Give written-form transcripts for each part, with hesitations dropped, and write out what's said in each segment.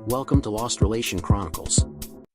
Welcome to Lost Relation Chronicles.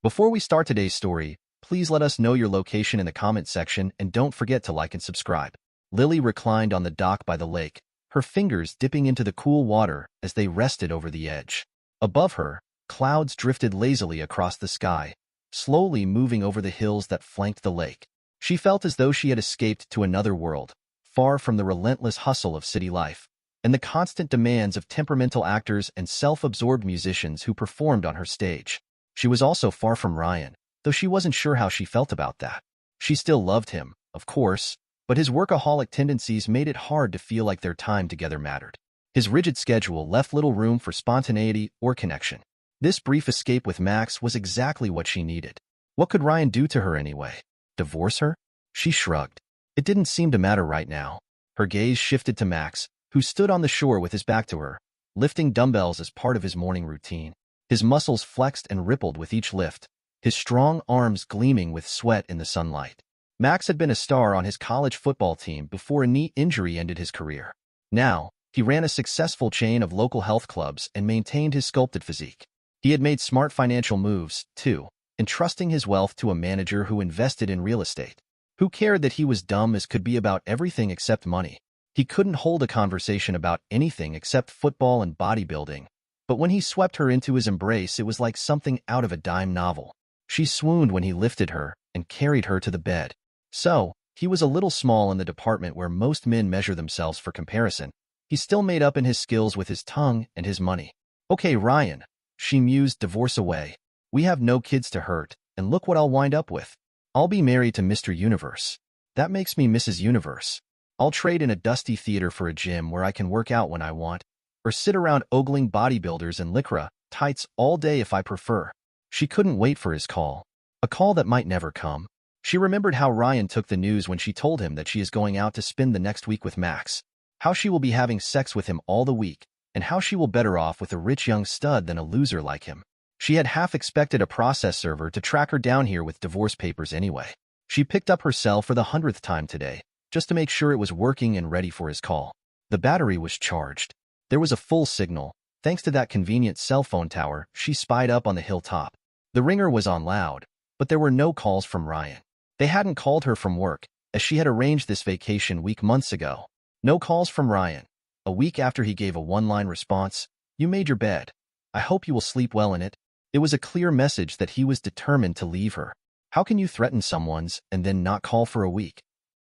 Before we start today's story, please let us know your location in the comment section and don't forget to like and subscribe. Lily reclined on the dock by the lake, her fingers dipping into the cool water as they rested over the edge. Above her, clouds drifted lazily across the sky, slowly moving over the hills that flanked the lake. She felt as though she had escaped to another world, far from the relentless hustle of city life and the constant demands of temperamental actors and self-absorbed musicians who performed on her stage. She was also far from Ryan, though she wasn't sure how she felt about that. She still loved him, of course, but his workaholic tendencies made it hard to feel like their time together mattered. His rigid schedule left little room for spontaneity or connection. This brief escape with Max was exactly what she needed. What could Ryan do to her anyway? Divorce her? She shrugged. It didn't seem to matter right now. Her gaze shifted to Max, who stood on the shore with his back to her, lifting dumbbells as part of his morning routine. His muscles flexed and rippled with each lift, his strong arms gleaming with sweat in the sunlight. Max had been a star on his college football team before a knee injury ended his career. Now, he ran a successful chain of local health clubs and maintained his sculpted physique. He had made smart financial moves, too, entrusting his wealth to a manager who invested in real estate. Who cared that he was dumb as could be about everything except money? He couldn't hold a conversation about anything except football and bodybuilding, but when he swept her into his embrace, it was like something out of a dime novel. She swooned when he lifted her and carried her to the bed. So, he was a little small in the department where most men measure themselves for comparison. He still made up in his skills with his tongue and his money. Okay, Ryan, she mused, divorce away. We have no kids to hurt, and look what I'll wind up with. I'll be married to Mr. Universe. That makes me Mrs. Universe. I'll trade in a dusty theater for a gym where I can work out when I want, or sit around ogling bodybuilders and lycra tights all day if I prefer. She couldn't wait for his call, a call that might never come. She remembered how Ryan took the news when she told him that she is going out to spend the next week with Max, how she will be having sex with him all the week, and how she will better off with a rich young stud than a loser like him. She had half expected a process server to track her down here with divorce papers anyway. She picked up her cell for the 100th time today, just to make sure it was working and ready for his call. The battery was charged. There was a full signal, thanks to that convenient cell phone tower she spied up on the hilltop. The ringer was on loud, but there were no calls from Ryan. They hadn't called her from work, as she had arranged this vacation week months ago. No calls from Ryan. A week after he gave a one-line response, "You made your bed. I hope you will sleep well in it." It was a clear message that he was determined to leave her. How can you threaten someone's and then not call for a week?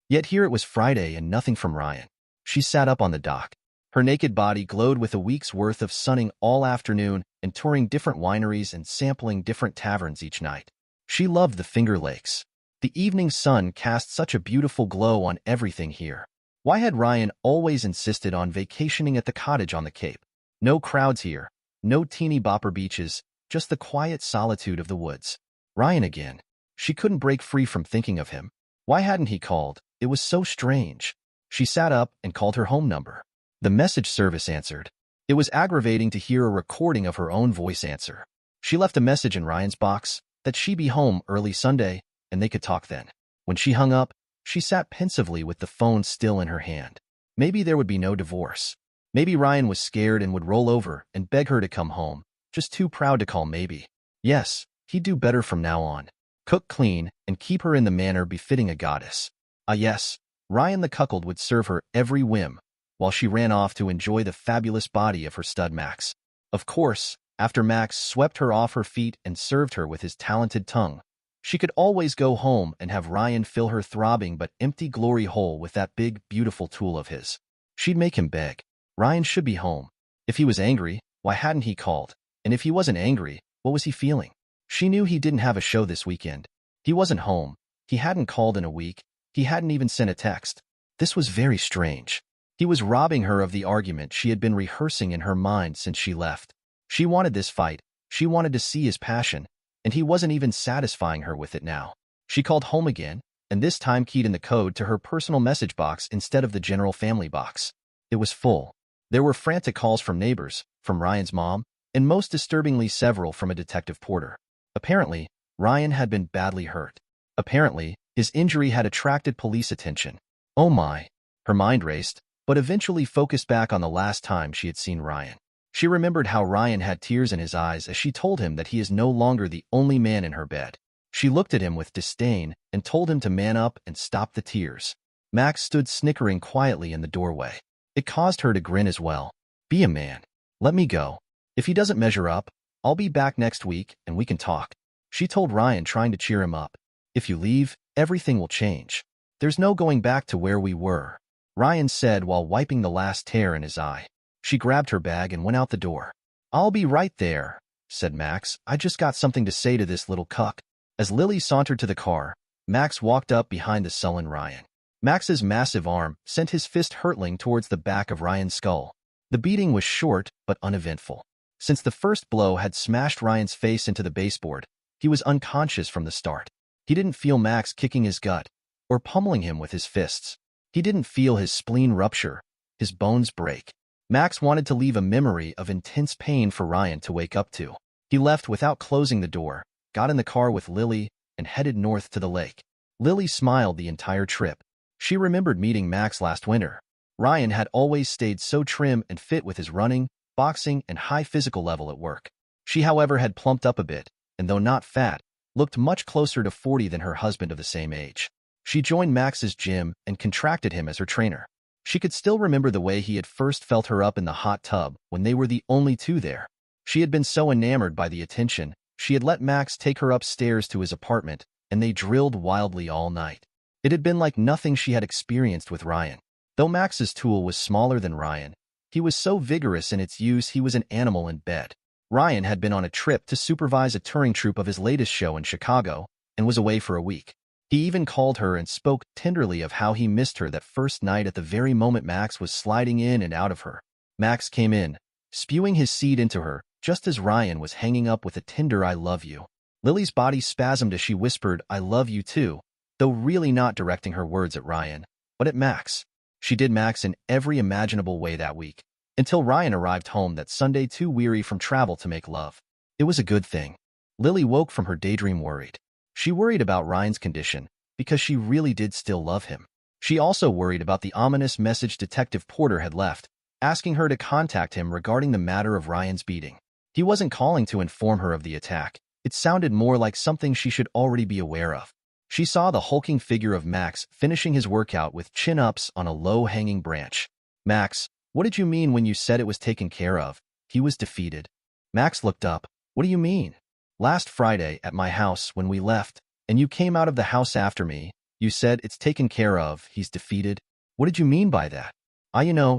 Yet here it was Friday and nothing from Ryan. She sat up on the dock. Her naked body glowed with a week's worth of sunning all afternoon and touring different wineries and sampling different taverns each night. She loved the Finger Lakes. The evening sun cast such a beautiful glow on everything here. Why had Ryan always insisted on vacationing at the cottage on the Cape? No crowds here, no teeny bopper beaches, just the quiet solitude of the woods. Ryan again. She couldn't break free from thinking of him. Why hadn't he called? It was so strange. She sat up and called her home number. The message service answered. It was aggravating to hear a recording of her own voice answer. She left a message in Ryan's box that she'd be home early Sunday and they could talk then. When she hung up, she sat pensively with the phone still in her hand. Maybe there would be no divorce. Maybe Ryan was scared and would roll over and beg her to come home, just too proud to call maybe. Yes, he'd do better from now on. Cook clean and keep her in the manner befitting a goddess. Ah yes, Ryan the cuckold would serve her every whim, while she ran off to enjoy the fabulous body of her stud Max. Of course, after Max swept her off her feet and served her with his talented tongue, she could always go home and have Ryan fill her throbbing but empty glory hole with that big, beautiful tool of his. She'd make him beg. Ryan should be home. If he was angry, why hadn't he called? And if he wasn't angry, what was he feeling? She knew he didn't have a show this weekend. He wasn't home. He hadn't called in a week. He hadn't even sent a text. This was very strange. He was robbing her of the argument she had been rehearsing in her mind since she left. She wanted this fight. She wanted to see his passion, and he wasn't even satisfying her with it now. She called home again, and this time keyed in the code to her personal message box instead of the general family box. It was full. There were frantic calls from neighbors, from Ryan's mom, and most disturbingly several from a detective Porter. Apparently, Ryan had been badly hurt. Apparently, his injury had attracted police attention. Oh my. Her mind raced, but eventually focused back on the last time she had seen Ryan. She remembered how Ryan had tears in his eyes as she told him that he is no longer the only man in her bed. She looked at him with disdain and told him to man up and stop the tears. Max stood snickering quietly in the doorway. It caused her to grin as well. Be a man. Let me go. If he doesn't measure up, I'll be back next week and we can talk. She told Ryan, trying to cheer him up. If you leave, everything will change. There's no going back to where we were, Ryan said while wiping the last tear in his eye. She grabbed her bag and went out the door. I'll be right there, said Max. I just got something to say to this little cuck. As Lily sauntered to the car, Max walked up behind the sullen Ryan. Max's massive arm sent his fist hurtling towards the back of Ryan's skull. The beating was short but uneventful. Since the first blow had smashed Ryan's face into the baseboard, he was unconscious from the start. He didn't feel Max kicking his gut or pummeling him with his fists. He didn't feel his spleen rupture, his bones break. Max wanted to leave a memory of intense pain for Ryan to wake up to. He left without closing the door, got in the car with Lily, and headed north to the lake. Lily smiled the entire trip. She remembered meeting Max last winter. Ryan had always stayed so trim and fit with his running, boxing, and high physical level at work. She, however, had plumped up a bit, and though not fat, looked much closer to 40 than her husband of the same age. She joined Max's gym and contracted him as her trainer. She could still remember the way he had first felt her up in the hot tub when they were the only two there. She had been so enamored by the attention, she had let Max take her upstairs to his apartment, and they drilled wildly all night. It had been like nothing she had experienced with Ryan. Though Max's tool was smaller than Ryan, he was so vigorous in its use he was an animal in bed. Ryan had been on a trip to supervise a touring troupe of his latest show in Chicago and was away for a week. He even called her and spoke tenderly of how he missed her that first night at the very moment Max was sliding in and out of her. Max came in, spewing his seed into her, just as Ryan was hanging up with a tender "I love you." Lily's body spasmed as she whispered, "I love you too," though really not directing her words at Ryan, but at Max. She did Max in every imaginable way that week, until Ryan arrived home that Sunday too weary from travel to make love. It was a good thing. Lily woke from her daydream worried. She worried about Ryan's condition, because she really did still love him. She also worried about the ominous message Detective Porter had left, asking her to contact him regarding the matter of Ryan's beating. He wasn't calling to inform her of the attack. It sounded more like something she should already be aware of. She saw the hulking figure of Max finishing his workout with chin-ups on a low-hanging branch. "Max, what did you mean when you said it was taken care of?" He was defeated. Max looked up. "What do you mean?" "Last Friday at my house when we left, and you came out of the house after me, you said it's taken care of, he's defeated." "What did you mean by that?"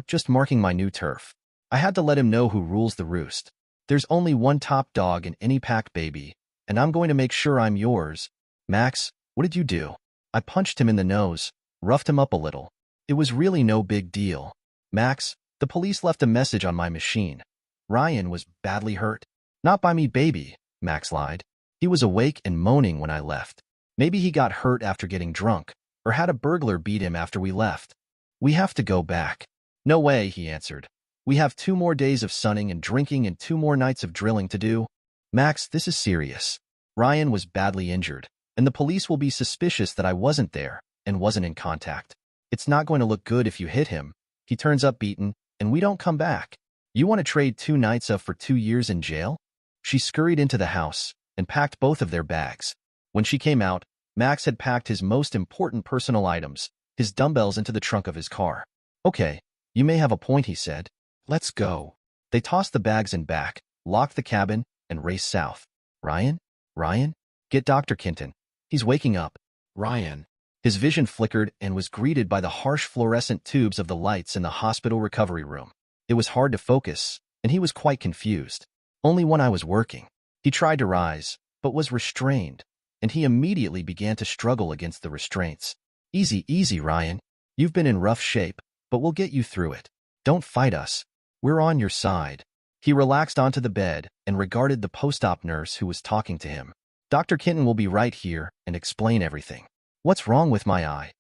Just marking my new turf. I had to let him know who rules the roost. There's only one top dog in any pack, baby, and I'm going to make sure I'm yours." "Max, what did you do?" "I punched him in the nose, roughed him up a little. It was really no big deal." "Max, the police left a message on my machine. Ryan was badly hurt." "Not by me, baby," Max lied. "He was awake and moaning when I left. Maybe he got hurt after getting drunk, or had a burglar beat him after we left." "We have to go back." "No way," he answered. "We have 2 more days of sunning and drinking and 2 more nights of drilling to do." "Max, this is serious. Ryan was badly injured, and the police will be suspicious that I wasn't there and wasn't in contact. It's not going to look good if you hit him. He turns up beaten, and we don't come back. You want to trade 2 nights of for 2 years in jail?" She scurried into the house and packed both of their bags. When she came out, Max had packed his most important personal items, his dumbbells, into the trunk of his car. "Okay, you may have a point," he said. "Let's go." They tossed the bags in back, locked the cabin, and raced south. "Ryan? Ryan? Get Dr. Kenton. He's waking up." "Ryan." His vision flickered and was greeted by the harsh fluorescent tubes of the lights in the hospital recovery room. It was hard to focus, and he was quite confused. "Only when I was working." He tried to rise, but was restrained, and he immediately began to struggle against the restraints. "Easy, easy, Ryan. You've been in rough shape, but we'll get you through it. Don't fight us. We're on your side." He relaxed onto the bed and regarded the post-op nurse who was talking to him. "Dr. Kenton will be right here and explain everything." "What's wrong with my eye?"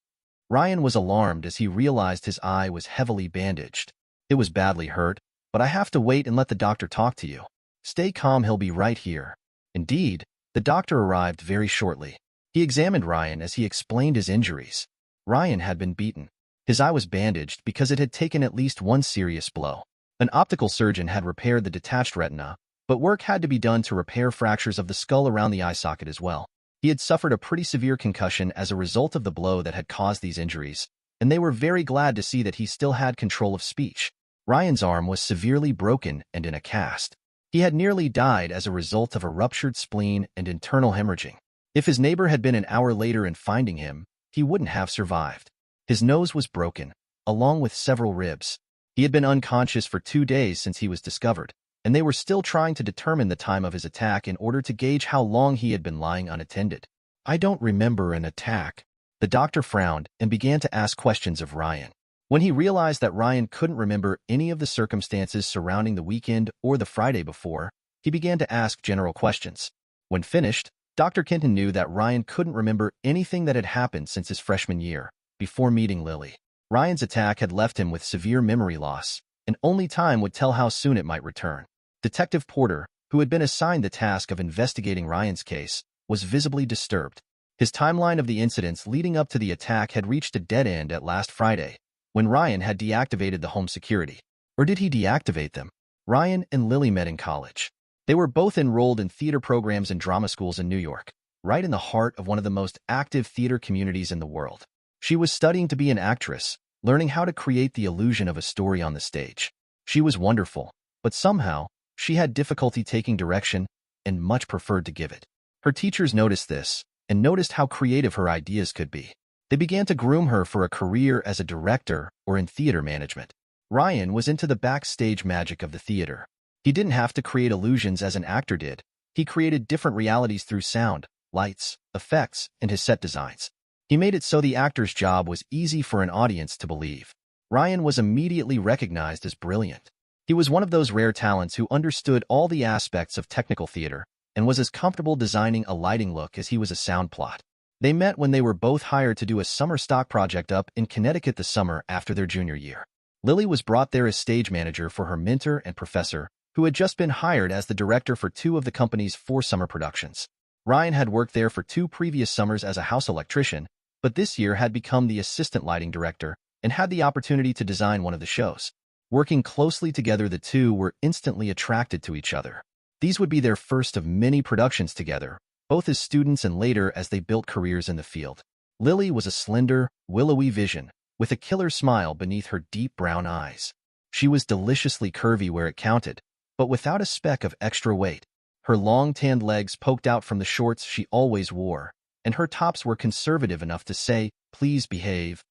Ryan was alarmed as he realized his eye was heavily bandaged. "It was badly hurt, but I have to wait and let the doctor talk to you." "Stay calm, he'll be right here." Indeed, the doctor arrived very shortly. He examined Ryan as he explained his injuries. Ryan had been beaten. His eye was bandaged because it had taken at least one serious blow. An optical surgeon had repaired the detached retina, but work had to be done to repair fractures of the skull around the eye socket as well. He had suffered a pretty severe concussion as a result of the blow that had caused these injuries, and they were very glad to see that he still had control of speech. Ryan's arm was severely broken and in a cast. He had nearly died as a result of a ruptured spleen and internal hemorrhaging. If his neighbor had been an hour later in finding him, he wouldn't have survived. His nose was broken, along with several ribs. He had been unconscious for 2 days since he was discovered, and they were still trying to determine the time of his attack in order to gauge how long he had been lying unattended. "I don't remember an attack." The doctor frowned and began to ask questions of Ryan. When he realized that Ryan couldn't remember any of the circumstances surrounding the weekend or the Friday before, he began to ask general questions. When finished, Dr. Kenton knew that Ryan couldn't remember anything that had happened since his freshman year, before meeting Lily. Ryan's attack had left him with severe memory loss, and only time would tell how soon it might return. Detective Porter, who had been assigned the task of investigating Ryan's case, was visibly disturbed. His timeline of the incidents leading up to the attack had reached a dead end at last Friday, when Ryan had deactivated the home security. Or did he deactivate them? Ryan and Lily met in college. They were both enrolled in theater programs and drama schools in New York, right in the heart of one of the most active theater communities in the world. She was studying to be an actress, learning how to create the illusion of a story on the stage. She was wonderful, but somehow, she had difficulty taking direction and much preferred to give it. Her teachers noticed this and noticed how creative her ideas could be. They began to groom her for a career as a director or in theater management. Ryan was into the backstage magic of the theater. He didn't have to create illusions as an actor did. He created different realities through sound, lights, effects, and his set designs. He made it so the actor's job was easy for an audience to believe. Ryan was immediately recognized as brilliant. He was one of those rare talents who understood all the aspects of technical theater and was as comfortable designing a lighting look as he was a sound plot. They met when they were both hired to do a summer stock project up in Connecticut the summer after their junior year. Lily was brought there as stage manager for her mentor and professor, who had just been hired as the director for 2 of the company's 4 summer productions. Ryan had worked there for 2 previous summers as a house electrician, but this year had become the assistant lighting director and had the opportunity to design one of the shows. Working closely together, the two were instantly attracted to each other. These would be their first of many productions together, both as students and later as they built careers in the field. Lily was a slender, willowy vision, with a killer smile beneath her deep brown eyes. She was deliciously curvy where it counted, but without a speck of extra weight. Her long tanned legs poked out from the shorts she always wore, and her tops were conservative enough to say, "Please behave,"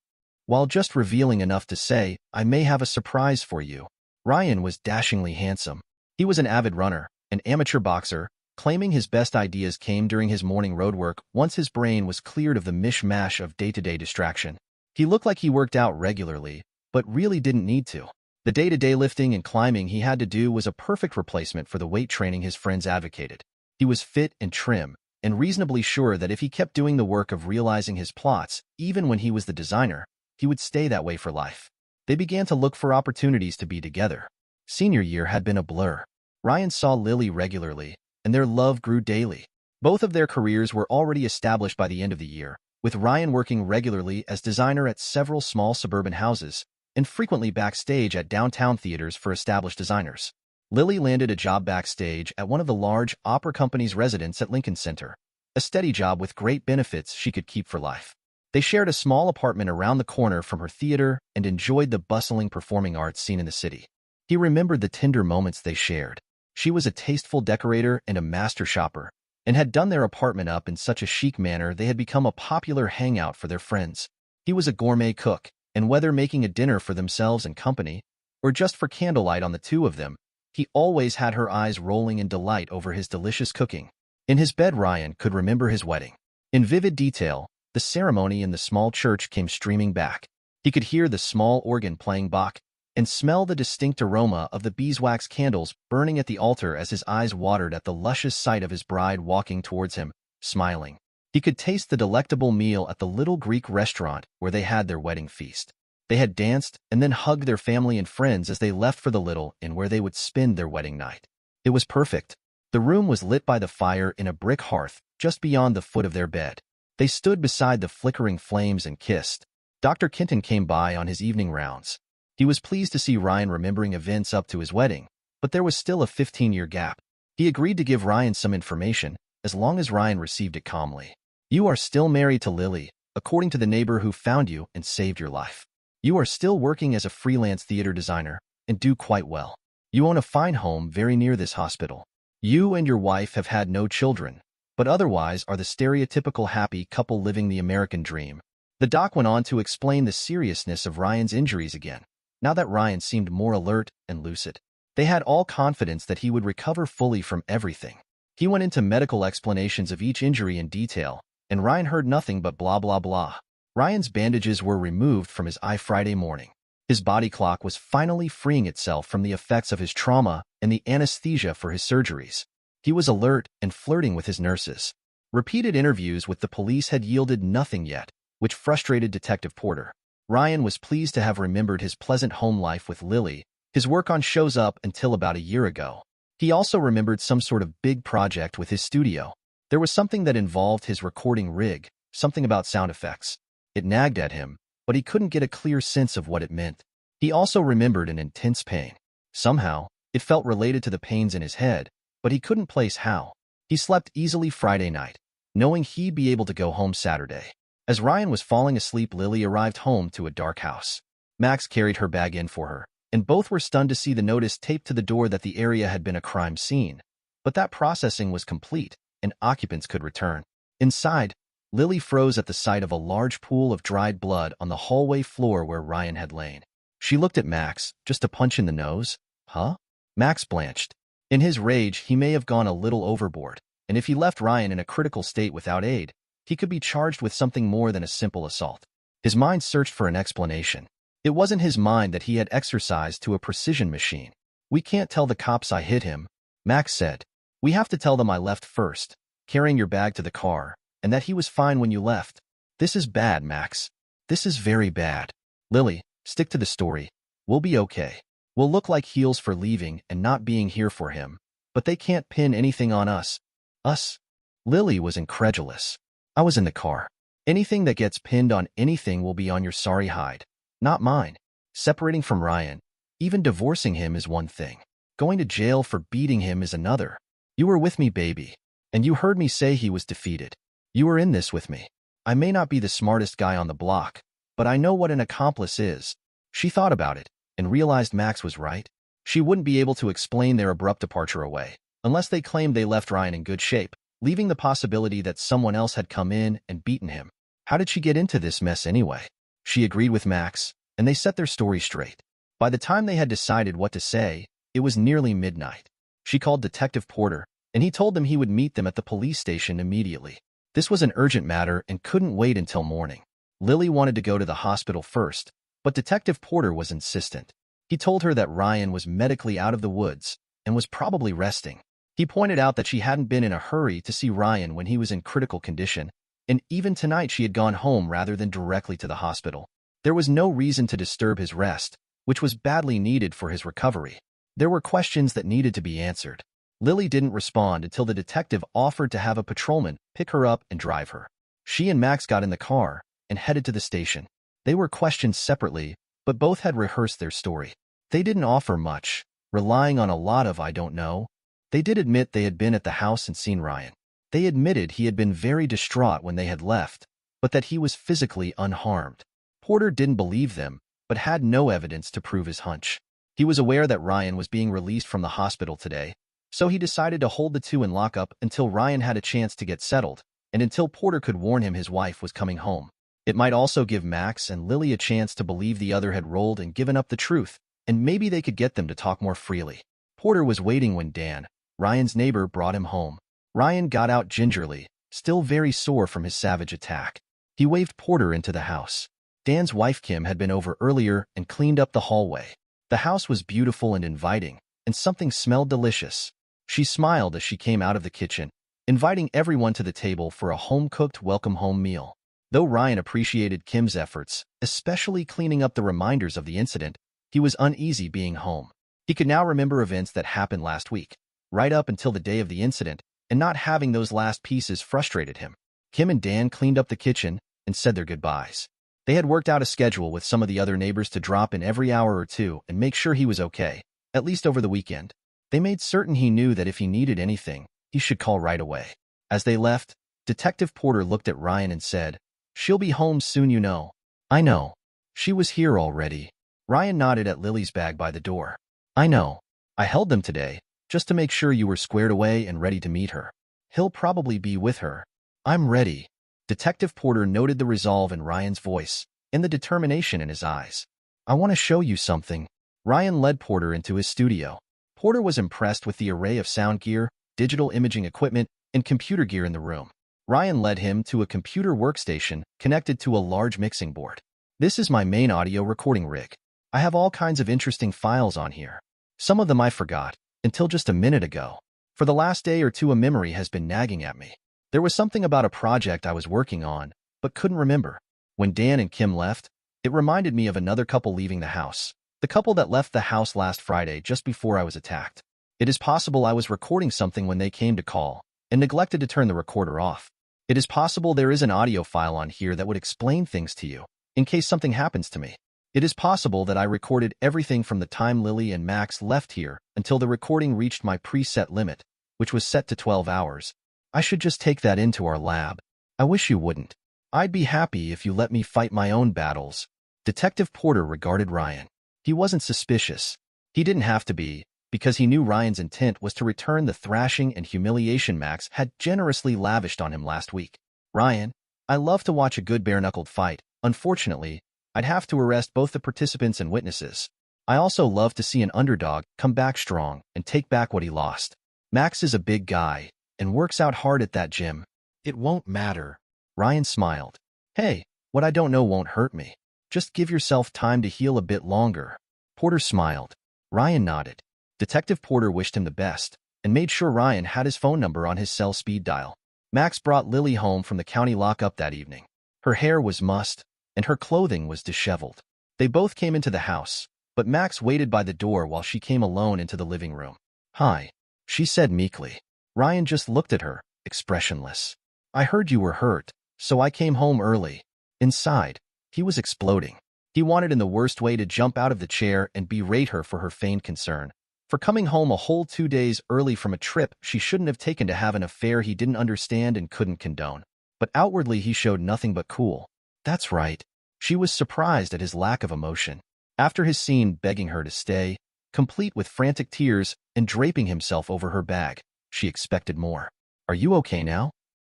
while just revealing enough to say, "I may have a surprise for you." Ryan was dashingly handsome. He was an avid runner, an amateur boxer, claiming his best ideas came during his morning roadwork once his brain was cleared of the mishmash of day-to-day distraction. He looked like he worked out regularly, but really didn't need to. The day-to-day lifting and climbing he had to do was a perfect replacement for the weight training his friends advocated. He was fit and trim, and reasonably sure that if he kept doing the work of realizing his plots, even when he was the designer, he would stay that way for life. They began to look for opportunities to be together. Senior year had been a blur. Ryan saw Lily regularly, and their love grew daily. Both of their careers were already established by the end of the year, with Ryan working regularly as designer at several small suburban houses, and frequently backstage at downtown theaters for established designers. Lily landed a job backstage at one of the large opera company's residence at Lincoln Center, a steady job with great benefits she could keep for life. They shared a small apartment around the corner from her theater and enjoyed the bustling performing arts scene in the city. He remembered the tender moments they shared. She was a tasteful decorator and a master shopper, and had done their apartment up in such a chic manner they had become a popular hangout for their friends. He was a gourmet cook, and whether making a dinner for themselves and company, or just for candlelight on the two of them, he always had her eyes rolling in delight over his delicious cooking. In his bed, Ryan could remember his wedding. In vivid detail, the ceremony in the small church came streaming back. He could hear the small organ playing Bach, and smell the distinct aroma of the beeswax candles burning at the altar as his eyes watered at the luscious sight of his bride walking towards him, smiling. He could taste the delectable meal at the little Greek restaurant where they had their wedding feast. They had danced and then hugged their family and friends as they left for the little inn where they would spend their wedding night. It was perfect. The room was lit by the fire in a brick hearth just beyond the foot of their bed. They stood beside the flickering flames and kissed. Dr. Kenton came by on his evening rounds. He was pleased to see Ryan remembering events up to his wedding, but there was still a 15-year gap. He agreed to give Ryan some information, as long as Ryan received it calmly. You are still married to Lily, according to the neighbor who found you and saved your life. You are still working as a freelance theater designer and do quite well. You own a fine home very near this hospital. You and your wife have had no children, but otherwise are the stereotypical happy couple living the American dream. The doc went on to explain the seriousness of Ryan's injuries again, now that Ryan seemed more alert and lucid. They had all confidence that he would recover fully from everything. He went into medical explanations of each injury in detail, and Ryan heard nothing but blah blah blah. Ryan's bandages were removed from his eye Friday morning. His body clock was finally freeing itself from the effects of his trauma and the anesthesia for his surgeries. He was alert and flirting with his nurses. Repeated interviews with the police had yielded nothing yet, which frustrated Detective Porter. Ryan was pleased to have remembered his pleasant home life with Lily, his work on shows up until about a year ago. He also remembered some sort of big project with his studio. There was something that involved his recording rig, something about sound effects. It nagged at him, but he couldn't get a clear sense of what it meant. He also remembered an intense pain. Somehow, it felt related to the pains in his head, but he couldn't place how. He slept easily Friday night, knowing he'd be able to go home Saturday. As Ryan was falling asleep, Lily arrived home to a dark house. Max carried her bag in for her, and both were stunned to see the notice taped to the door that the area had been a crime scene. But that processing was complete, and occupants could return. Inside, Lily froze at the sight of a large pool of dried blood on the hallway floor where Ryan had lain. She looked at Max, just a punch in the nose? Huh? Max blanched. In his rage, he may have gone a little overboard, and if he left Ryan in a critical state without aid, he could be charged with something more than a simple assault. His mind searched for an explanation. It wasn't his mind that he had exercised to a precision machine. We can't tell the cops I hit him, Max said. We have to tell them I left first, carrying your bag to the car, and that he was fine when you left. This is bad, Max. This is very bad. Lily, stick to the story. We'll be okay. We'll look like heels for leaving and not being here for him, but they can't pin anything on us. Us? Lily was incredulous. I was in the car. Anything that gets pinned on anything will be on your sorry hide, not mine. Separating from Ryan, even divorcing him is one thing. Going to jail for beating him is another. You were with me, baby, and you heard me say he was defeated. You were in this with me. I may not be the smartest guy on the block, but I know what an accomplice is. She thought about it and realized Max was right. She wouldn't be able to explain their abrupt departure away, unless they claimed they left Ryan in good shape, leaving the possibility that someone else had come in and beaten him. How did she get into this mess anyway? She agreed with Max, and they set their story straight. By the time they had decided what to say, it was nearly midnight. She called Detective Porter, and he told them he would meet them at the police station immediately. This was an urgent matter and couldn't wait until morning. Lily wanted to go to the hospital first, but Detective Porter was insistent. He told her that Ryan was medically out of the woods and was probably resting. He pointed out that she hadn't been in a hurry to see Ryan when he was in critical condition, and even tonight she had gone home rather than directly to the hospital. There was no reason to disturb his rest, which was badly needed for his recovery. There were questions that needed to be answered. Lily didn't respond until the detective offered to have a patrolman pick her up and drive her. She and Max got in the car and headed to the station. They were questioned separately, but both had rehearsed their story. They didn't offer much, relying on a lot of I don't know. They did admit they had been at the house and seen Ryan. They admitted he had been very distraught when they had left, but that he was physically unharmed. Porter didn't believe them, but had no evidence to prove his hunch. He was aware that Ryan was being released from the hospital today, so he decided to hold the two in lockup until Ryan had a chance to get settled, and until Porter could warn him his wife was coming home. It might also give Max and Lily a chance to believe the other had rolled and given up the truth, and maybe they could get them to talk more freely. Porter was waiting when Dan, Ryan's neighbor, brought him home. Ryan got out gingerly, still very sore from his savage attack. He waved Porter into the house. Dan's wife Kim had been over earlier and cleaned up the hallway. The house was beautiful and inviting, and something smelled delicious. She smiled as she came out of the kitchen, inviting everyone to the table for a home-cooked welcome-home meal. Though Ryan appreciated Kim's efforts, especially cleaning up the reminders of the incident, he was uneasy being home. He could now remember events that happened last week, right up until the day of the incident, and not having those last pieces frustrated him. Kim and Dan cleaned up the kitchen and said their goodbyes. They had worked out a schedule with some of the other neighbors to drop in every hour or two and make sure he was okay, at least over the weekend. They made certain he knew that if he needed anything, he should call right away. As they left, Detective Porter looked at Ryan and said, "She'll be home soon, you know." "I know. She was here already." Ryan nodded at Lily's bag by the door. "I know. I held them today, just to make sure you were squared away and ready to meet her. He'll probably be with her." "I'm ready." Detective Porter noted the resolve in Ryan's voice and the determination in his eyes. "I want to show you something." Ryan led Porter into his studio. Porter was impressed with the array of sound gear, digital imaging equipment, and computer gear in the room. Ryan led him to a computer workstation connected to a large mixing board. "This is my main audio recording rig. I have all kinds of interesting files on here. Some of them I forgot, until just a minute ago. For the last day or two a memory has been nagging at me. There was something about a project I was working on, but couldn't remember. When Dan and Kim left, it reminded me of another couple leaving the house. The couple that left the house last Friday just before I was attacked. It is possible I was recording something when they came to call, and neglected to turn the recorder off. It is possible there is an audio file on here that would explain things to you, in case something happens to me. It is possible that I recorded everything from the time Lily and Max left here until the recording reached my preset limit, which was set to 12 hours. I should just take that into our lab. I wish you wouldn't. I'd be happy if you let me fight my own battles." Detective Porter regarded Ryan. He wasn't suspicious. He didn't have to be, because he knew Ryan's intent was to return the thrashing and humiliation Max had generously lavished on him last week. "Ryan, I love to watch a good bare-knuckled fight. Unfortunately, I'd have to arrest both the participants and witnesses. I also love to see an underdog come back strong and take back what he lost. Max is a big guy and works out hard at that gym. It won't matter." Ryan smiled. "Hey, what I don't know won't hurt me. Just give yourself time to heal a bit longer." Porter smiled. Ryan nodded. Detective Porter wished him the best and made sure Ryan had his phone number on his cell speed dial. Max brought Lily home from the county lockup that evening. Her hair was mussed, and her clothing was disheveled. They both came into the house, but Max waited by the door while she came alone into the living room. "Hi," she said meekly. Ryan just looked at her, expressionless. "I heard you were hurt, so I came home early." Inside, he was exploding. He wanted in the worst way to jump out of the chair and berate her for her feigned concern. For coming home a whole 2 days early from a trip she shouldn't have taken to have an affair he didn't understand and couldn't condone. But outwardly he showed nothing but cool. That's right. She was surprised at his lack of emotion. After his scene begging her to stay, complete with frantic tears and draping himself over her bag, she expected more. "Are you okay now?"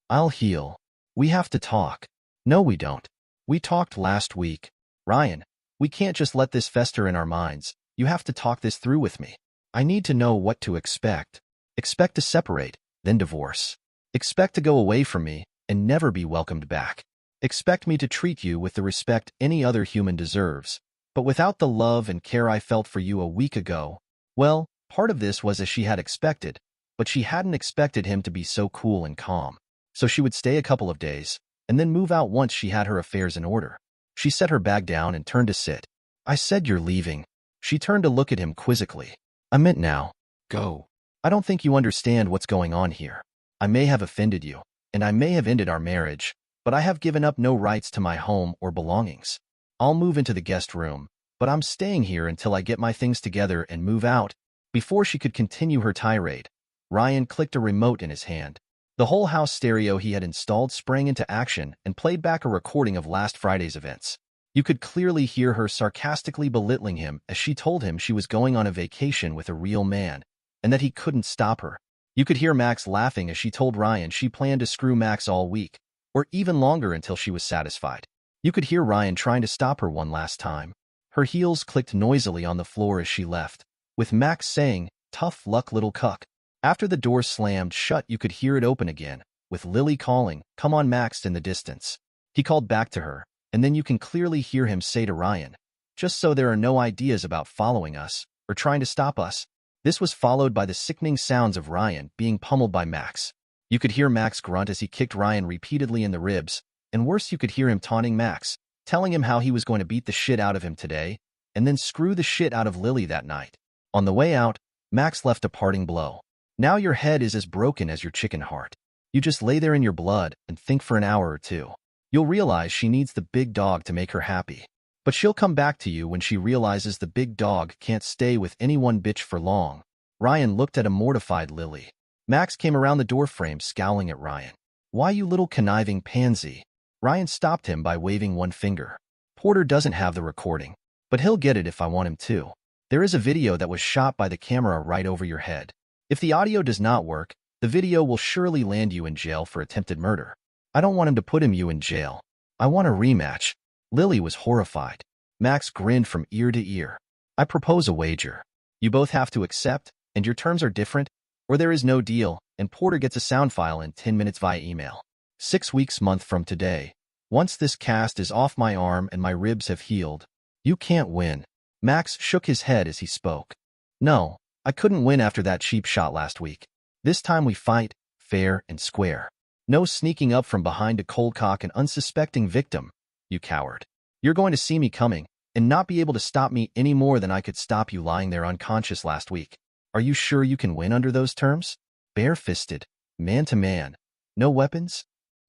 "I'll heal. We have to talk." "No, we don't. We talked last week." "Ryan, we can't just let this fester in our minds. You have to talk this through with me. I need to know what to expect. Expect to separate, then divorce. Expect to go away from me and never be welcomed back. Expect me to treat you with the respect any other human deserves, but without the love and care I felt for you a week ago." Well, part of this was as she had expected, but she hadn't expected him to be so cool and calm. So she would stay a couple of days, and then move out once she had her affairs in order. She set her bag down and turned to sit. "I said you're leaving." She turned to look at him quizzically. "I meant now. Go. I don't think you understand what's going on here. I may have offended you, and I may have ended our marriage, but I have given up no rights to my home or belongings. I'll move into the guest room, but I'm staying here until I get my things together and move out." Before she could continue her tirade, Ryan clicked a remote in his hand. The whole house stereo he had installed sprang into action and played back a recording of last Friday's events. You could clearly hear her sarcastically belittling him as she told him she was going on a vacation with a real man, and that he couldn't stop her. You could hear Max laughing as she told Ryan she planned to screw Max all week, or even longer until she was satisfied. You could hear Ryan trying to stop her one last time. Her heels clicked noisily on the floor as she left, with Max saying, "Tough luck, little cuck." After the door slammed shut, you could hear it open again, with Lily calling, "Come on, Max," in the distance. He called back to her, and then you can clearly hear him say to Ryan, "Just so there are no ideas about following us, or trying to stop us." This was followed by the sickening sounds of Ryan being pummeled by Max. You could hear Max grunt as he kicked Ryan repeatedly in the ribs, and worse, you could hear him taunting Max, telling him how he was going to beat the shit out of him today, and then screw the shit out of Lily that night. On the way out, Max left a parting blow. "Now your head is as broken as your chicken heart. You just lay there in your blood and think for an hour or two. You'll realize she needs the big dog to make her happy. But she'll come back to you when she realizes the big dog can't stay with any one bitch for long. Ryan looked at a mortified Lily. Max came around the doorframe scowling at Ryan. Why, you little conniving pansy? Ryan stopped him by waving one finger. Porter doesn't have the recording, but he'll get it if I want him to. There is a video that was shot by the camera right over your head. If the audio does not work, the video will surely land you in jail for attempted murder. I don't want him to put you in jail. I want a rematch. Lily was horrified. Max grinned from ear to ear. I propose a wager. You both have to accept, and your terms are different, or there is no deal, and Porter gets a sound file in 10 minutes via email. 6 weeks month from today. Once this cast is off my arm and my ribs have healed, you can't win. Max shook his head as he spoke. No, I couldn't win after that cheap shot last week. This time we fight, fair and square. No sneaking up from behind to cold cock an unsuspecting victim, you coward. You're going to see me coming, and not be able to stop me any more than I could stop you lying there unconscious last week. Are you sure you can win under those terms? Bare-fisted, man-to-man, no weapons?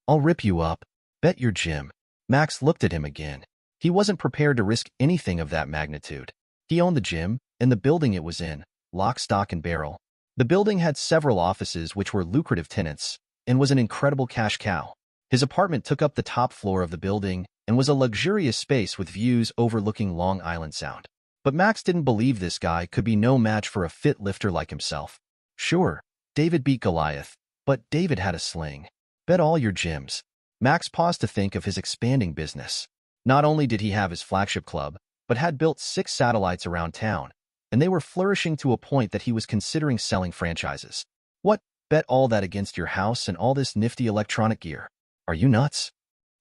I'll rip you up. Bet your Jim. Max looked at him again. He wasn't prepared to risk anything of that magnitude. He owned the gym, and the building it was in, lock, stock, and barrel. The building had several offices which were lucrative tenants, and was an incredible cash cow. His apartment took up the top floor of the building and was a luxurious space with views overlooking Long Island Sound. But Max didn't believe this guy could be no match for a fit lifter like himself. Sure, David beat Goliath, but David had a sling. Bet all your gyms. Max paused to think of his expanding business. Not only did he have his flagship club, but had built 6 satellites around town, and they were flourishing to a point that he was considering selling franchises. What? Bet all that against your house and all this nifty electronic gear? Are you nuts?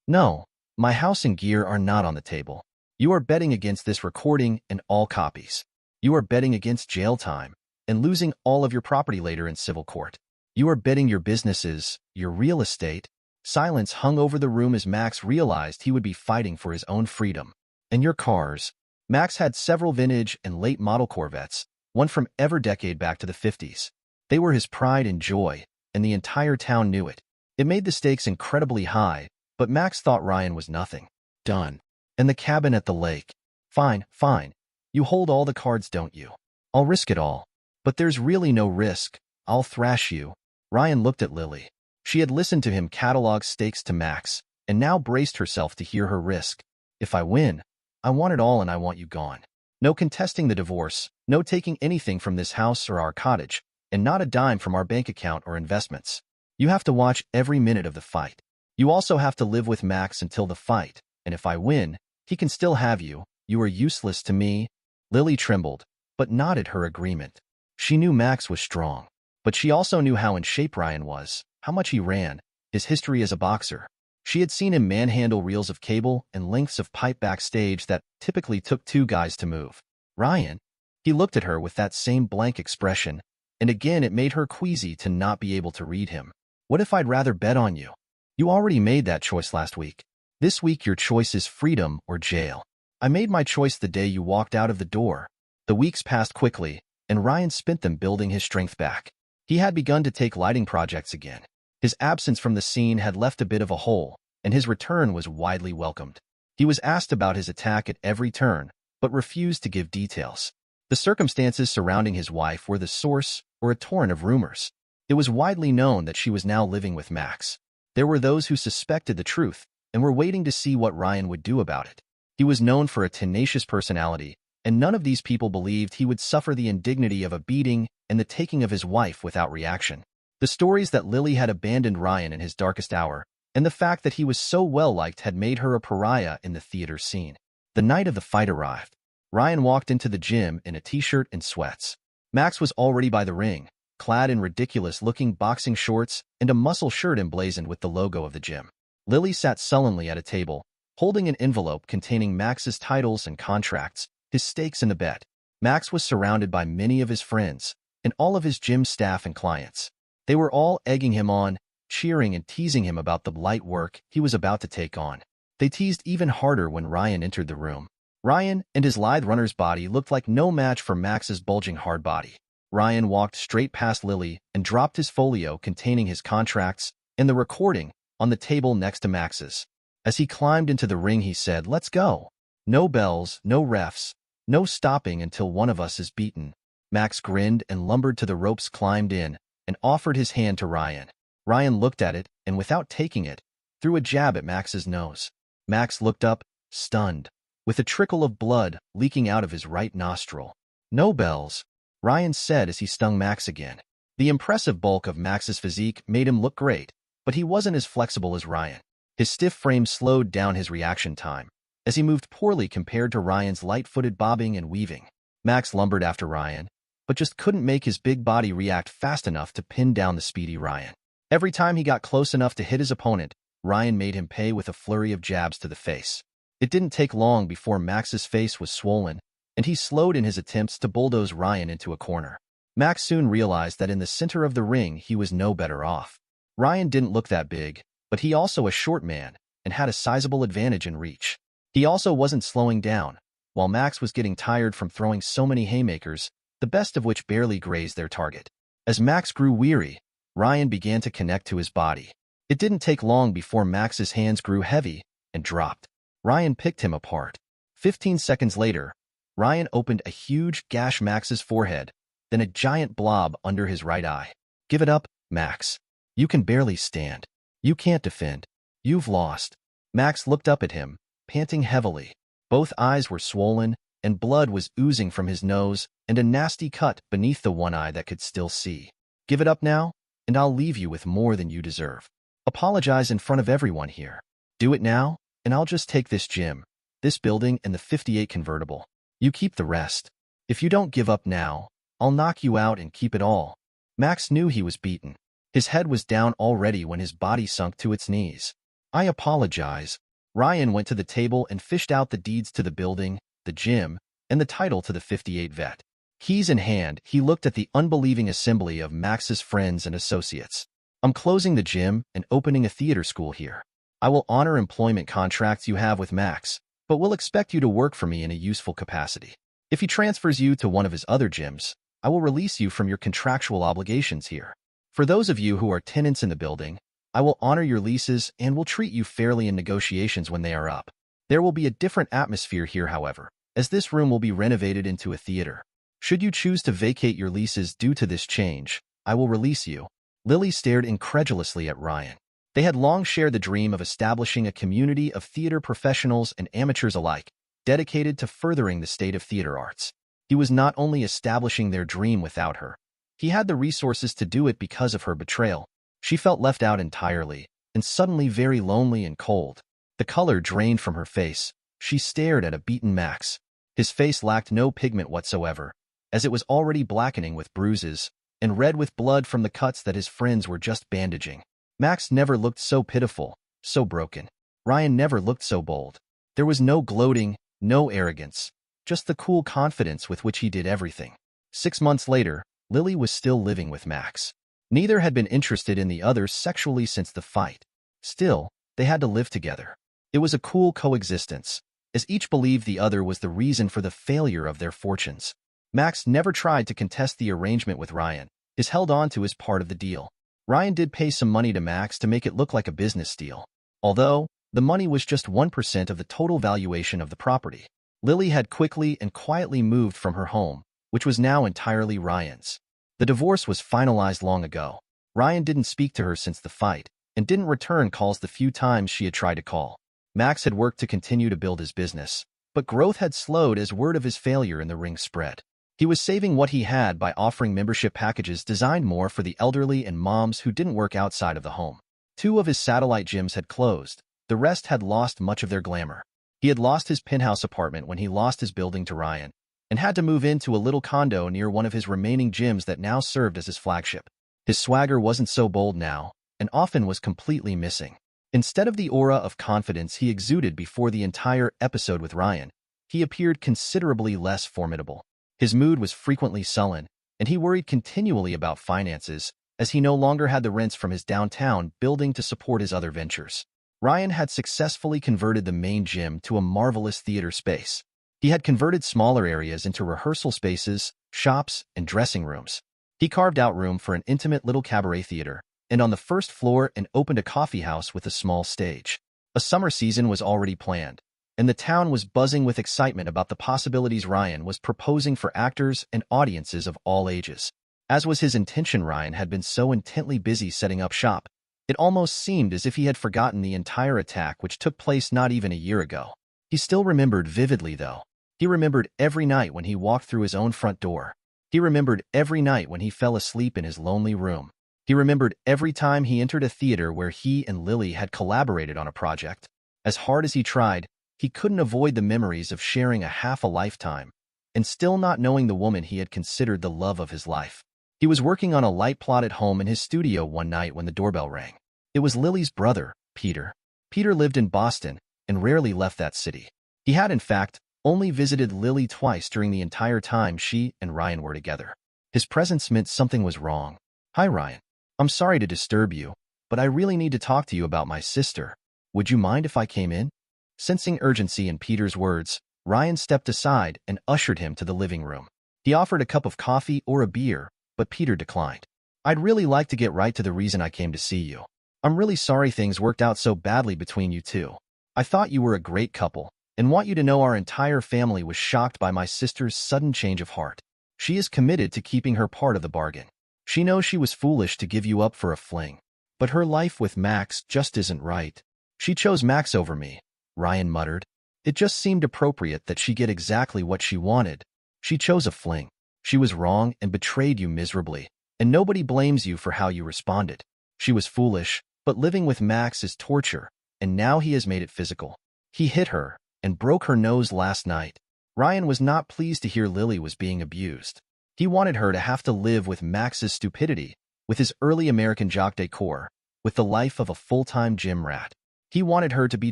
No, my house and gear are not on the table. You are betting against this recording and all copies. You are betting against jail time and losing all of your property later in civil court. You are betting your businesses, your real estate. Silence hung over the room as Max realized he would be fighting for his own freedom. And your cars. Max had several vintage and late model Corvettes, one from every decade back to the 50s. They were his pride and joy, and the entire town knew it. It made the stakes incredibly high, but Max thought Ryan was nothing. Done. And the cabin at the lake. Fine, fine. You hold all the cards, don't you? I'll risk it all. But there's really no risk. I'll thrash you. Ryan looked at Lily. She had listened to him catalog stakes to Max, and now braced herself to hear her risk. If I win, I want it all and I want you gone. No contesting the divorce, no taking anything from this house or our cottage, and not a dime from our bank account or investments. You have to watch every minute of the fight. You also have to live with Max until the fight, and if I win, he can still have you. You are useless to me. Lily trembled, but nodded her agreement. She knew Max was strong, but she also knew how in shape Ryan was, how much he ran, his history as a boxer. She had seen him manhandle reels of cable and lengths of pipe backstage that typically took 2 guys to move. Ryan? He looked at her with that same blank expression, and again it made her queasy to not be able to read him. What if I'd rather bet on you? You already made that choice last week. This week your choice is freedom or jail. I made my choice the day you walked out of the door. The weeks passed quickly, and Ryan spent them building his strength back. He had begun to take lighting projects again. His absence from the scene had left a bit of a hole, and his return was widely welcomed. He was asked about his attack at every turn, but refused to give details. The circumstances surrounding his wife were the source or a torrent of rumors. It was widely known that she was now living with Max. There were those who suspected the truth and were waiting to see what Ryan would do about it. He was known for a tenacious personality, and none of these people believed he would suffer the indignity of a beating and the taking of his wife without reaction. The stories that Lily had abandoned Ryan in his darkest hour, and the fact that he was so well-liked had made her a pariah in the theater scene. The night of the fight arrived. Ryan walked into the gym in a t-shirt and sweats. Max was already by the ring, clad in ridiculous-looking boxing shorts and a muscle shirt emblazoned with the logo of the gym. Lily sat sullenly at a table, holding an envelope containing Max's titles and contracts, his stakes in the bet. Max was surrounded by many of his friends and all of his gym staff and clients. They were all egging him on, cheering and teasing him about the light work he was about to take on. They teased even harder when Ryan entered the room. Ryan and his lithe runner's body looked like no match for Max's bulging hard body. Ryan walked straight past Lily and dropped his folio containing his contracts and the recording on the table next to Max's. As he climbed into the ring, he said, "Let's go. No bells, no refs, no stopping until one of us is beaten." Max grinned and lumbered to the ropes, climbed in, and offered his hand to Ryan. Ryan looked at it, and without taking it, threw a jab at Max's nose. Max looked up, stunned, with a trickle of blood leaking out of his right nostril. "No bells," Ryan said as he stung Max again. The impressive bulk of Max's physique made him look great, but he wasn't as flexible as Ryan. His stiff frame slowed down his reaction time, as he moved poorly compared to Ryan's light-footed bobbing and weaving. Max lumbered after Ryan, but just couldn't make his big body react fast enough to pin down the speedy Ryan. Every time he got close enough to hit his opponent, Ryan made him pay with a flurry of jabs to the face. It didn't take long before Max's face was swollen, and he slowed in his attempts to bulldoze Ryan into a corner. Max soon realized that in the center of the ring he was no better off. Ryan didn't look that big, but he also a short man and had a sizable advantage in reach. He also wasn't slowing down, while Max was getting tired from throwing so many haymakers, the best of which barely grazed their target. As Max grew weary, Ryan began to connect to his body. It didn't take long before Max's hands grew heavy and dropped. Ryan picked him apart. 15 seconds later, Ryan opened a huge gash Max's forehead, then a giant blob under his right eye. "Give it up, Max. You can barely stand. You can't defend. You've lost." Max looked up at him, panting heavily. Both eyes were swollen, and blood was oozing from his nose and a nasty cut beneath the one eye that could still see. "Give it up now, and I'll leave you with more than you deserve. Apologize in front of everyone here. Do it now, and I'll just take this gym, this building, and the 58 convertible. You keep the rest. If you don't give up now, I'll knock you out and keep it all." Max knew he was beaten. His head was down already when his body sunk to its knees. "I apologize." Ryan went to the table and fished out the deeds to the building, the gym, and the title to the 58 vet. Keys in hand, he looked at the unbelieving assembly of Max's friends and associates. "I'm closing the gym and opening a theater school here. I will honor employment contracts you have with Max, but will expect you to work for me in a useful capacity. If he transfers you to one of his other gyms, I will release you from your contractual obligations here. For those of you who are tenants in the building, I will honor your leases and will treat you fairly in negotiations when they are up. There will be a different atmosphere here, however, as this room will be renovated into a theater. Should you choose to vacate your leases due to this change, I will release you." Lily stared incredulously at Ryan. They had long shared the dream of establishing a community of theater professionals and amateurs alike, dedicated to furthering the state of theater arts. He was not only establishing their dream without her, he had the resources to do it because of her betrayal. She felt left out entirely, and suddenly very lonely and cold. The color drained from her face. She stared at a beaten Max. His face lacked no pigment whatsoever, as it was already blackening with bruises, and red with blood from the cuts that his friends were just bandaging. Max never looked so pitiful, so broken. Ryan never looked so bold. There was no gloating, no arrogance, just the cool confidence with which he did everything. 6 months later, Lily was still living with Max. Neither had been interested in the other sexually since the fight. Still, they had to live together. It was a cool coexistence, as each believed the other was the reason for the failure of their fortunes. Max never tried to contest the arrangement with Ryan. He held on to his part of the deal. Ryan did pay some money to Max to make it look like a business deal, although the money was just 1% of the total valuation of the property. Lily had quickly and quietly moved from her home, which was now entirely Ryan's. The divorce was finalized long ago. Ryan didn't speak to her since the fight, and didn't return calls the few times she had tried to call. Max had worked to continue to build his business, but growth had slowed as word of his failure in the ring spread. He was saving what he had by offering membership packages designed more for the elderly and moms who didn't work outside of the home. 2 of his satellite gyms had closed. The rest had lost much of their glamour. He had lost his penthouse apartment when he lost his building to Ryan, and had to move into a little condo near one of his remaining gyms that now served as his flagship. His swagger wasn't so bold now, and often was completely missing. Instead of the aura of confidence he exuded before the entire episode with Ryan, he appeared considerably less formidable. His mood was frequently sullen, and he worried continually about finances, as he no longer had the rents from his downtown building to support his other ventures. Ryan had successfully converted the main gym to a marvelous theater space. He had converted smaller areas into rehearsal spaces, shops, and dressing rooms. He carved out room for an intimate little cabaret theater, and on the first floor and opened a coffee house with a small stage. A summer season was already planned, and the town was buzzing with excitement about the possibilities Ryan was proposing for actors and audiences of all ages. As was his intention, Ryan had been so intently busy setting up shop, it almost seemed as if he had forgotten the entire attack which took place not even a year ago. He still remembered vividly, though. He remembered every night when he walked through his own front door. He remembered every night when he fell asleep in his lonely room. He remembered every time he entered a theater where he and Lily had collaborated on a project. As hard as he tried, he couldn't avoid the memories of sharing half a lifetime and still not knowing the woman he had considered the love of his life. He was working on a light plot at home in his studio one night when the doorbell rang. It was Lily's brother, Peter. Peter lived in Boston and rarely left that city. He had, in fact, only visited Lily twice during the entire time she and Ryan were together. His presence meant something was wrong. "Hi, Ryan. I'm sorry to disturb you, but I really need to talk to you about my sister. Would you mind if I came in?" Sensing urgency in Peter's words, Ryan stepped aside and ushered him to the living room. He offered a cup of coffee or a beer, but Peter declined. "I'd really like to get right to the reason I came to see you. I'm really sorry things worked out so badly between you two. I thought you were a great couple, and want you to know our entire family was shocked by my sister's sudden change of heart. She is committed to keeping her part of the bargain. She knows she was foolish to give you up for a fling, but her life with Max just isn't right. She chose Max over me," Ryan muttered. "It just seemed appropriate that she get exactly what she wanted. She chose a fling. She was wrong and betrayed you miserably, and nobody blames you for how you responded. She was foolish, but living with Max is torture, and now he has made it physical. He hit her and broke her nose last night." Ryan was not pleased to hear Lily was being abused. He wanted her to have to live with Max's stupidity, with his early American jock decor, with the life of a full-time gym rat. He wanted her to be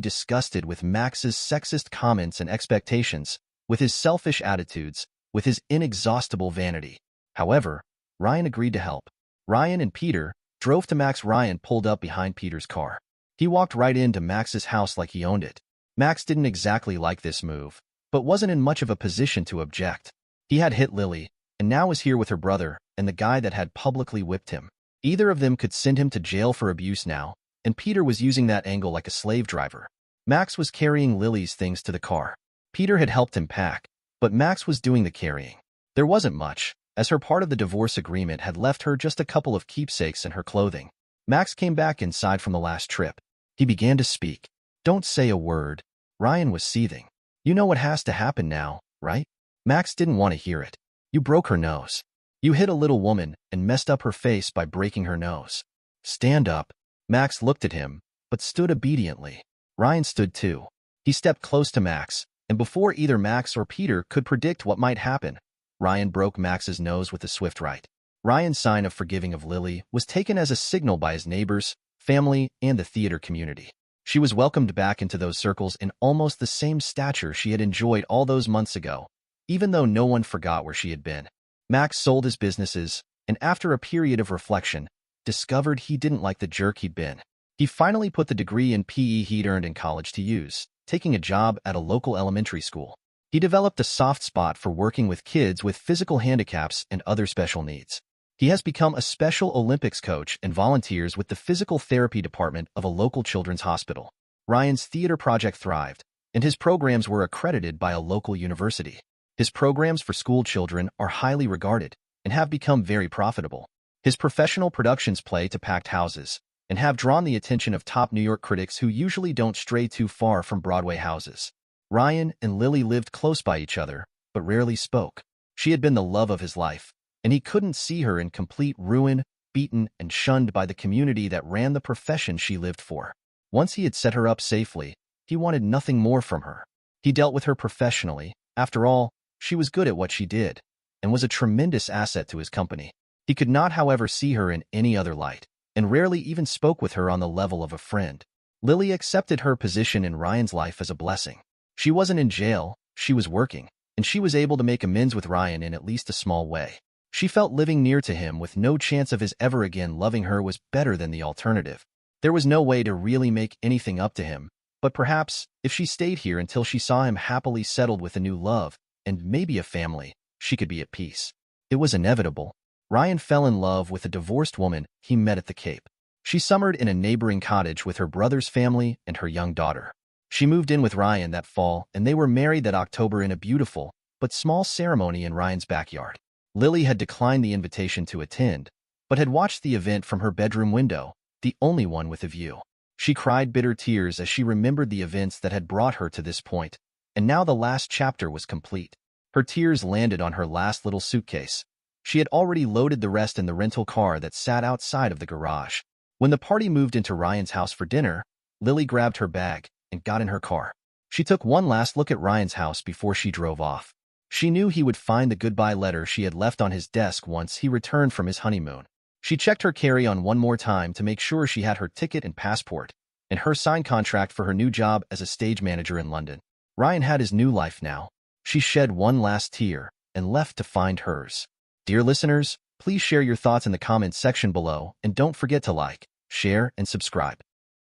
disgusted with Max's sexist comments and expectations, with his selfish attitudes, with his inexhaustible vanity. However, Ryan agreed to help. Ryan and Peter drove to Max. Ryan pulled up behind Peter's car. He walked right into Max's house like he owned it. Max didn't exactly like this move, but wasn't in much of a position to object. He had hit Lily, and now was here with her brother and the guy that had publicly whipped him. Either of them could send him to jail for abuse now, and Peter was using that angle like a slave driver. Max was carrying Lily's things to the car. Peter had helped him pack, but Max was doing the carrying. There wasn't much, as her part of the divorce agreement had left her just a couple of keepsakes and her clothing. Max came back inside from the last trip. He began to speak. "Don't say a word." Ryan was seething. "You know what has to happen now, right?" Max didn't want to hear it. "You broke her nose. You hit a little woman and messed up her face by breaking her nose. Stand up." Max looked at him, but stood obediently. Ryan stood too. He stepped close to Max, and before either Max or Peter could predict what might happen, Ryan broke Max's nose with a swift right. Ryan's sign of forgiving of Lily was taken as a signal by his neighbors, family, and the theater community. She was welcomed back into those circles in almost the same stature she had enjoyed all those months ago, even though no one forgot where she had been. Max sold his businesses, and after a period of reflection, discovered he didn't like the jerk he'd been. He finally put the degree in PE he'd earned in college to use, taking a job at a local elementary school. He developed a soft spot for working with kids with physical handicaps and other special needs. He has become a Special Olympics coach and volunteers with the physical therapy department of a local children's hospital. Ryan's theater project thrived, and his programs were accredited by a local university. His programs for school children are highly regarded and have become very profitable. His professional productions play to packed houses and have drawn the attention of top New York critics who usually don't stray too far from Broadway houses. Ryan and Lily lived close by each other, but rarely spoke. She had been the love of his life, and he couldn't see her in complete ruin, beaten and shunned by the community that ran the profession she lived for. Once he had set her up safely, he wanted nothing more from her. He dealt with her professionally. After all, she was good at what she did, and was a tremendous asset to his company. He could not, however, see her in any other light, and rarely even spoke with her on the level of a friend. Lily accepted her position in Ryan's life as a blessing. She wasn't in jail, she was working, and she was able to make amends with Ryan in at least a small way. She felt living near to him with no chance of his ever again loving her was better than the alternative. There was no way to really make anything up to him, but perhaps, if she stayed here until she saw him happily settled with a new love, and maybe a family, she could be at peace. It was inevitable. Ryan fell in love with a divorced woman he met at the Cape. She summered in a neighboring cottage with her brother's family and her young daughter. She moved in with Ryan that fall, and they were married that October in a beautiful but small ceremony in Ryan's backyard. Lily had declined the invitation to attend, but had watched the event from her bedroom window, the only one with a view. She cried bitter tears as she remembered the events that had brought her to this point, and now the last chapter was complete. Her tears landed on her last little suitcase. She had already loaded the rest in the rental car that sat outside of the garage. When the party moved into Ryan's house for dinner, Lily grabbed her bag and got in her car. She took one last look at Ryan's house before she drove off. She knew he would find the goodbye letter she had left on his desk once he returned from his honeymoon. She checked her carry-on one more time to make sure she had her ticket and passport, and her signed contract for her new job as a stage manager in London. Ryan had his new life now. She shed one last tear and left to find hers. Dear listeners, please share your thoughts in the comments section below, and don't forget to like, share, and subscribe.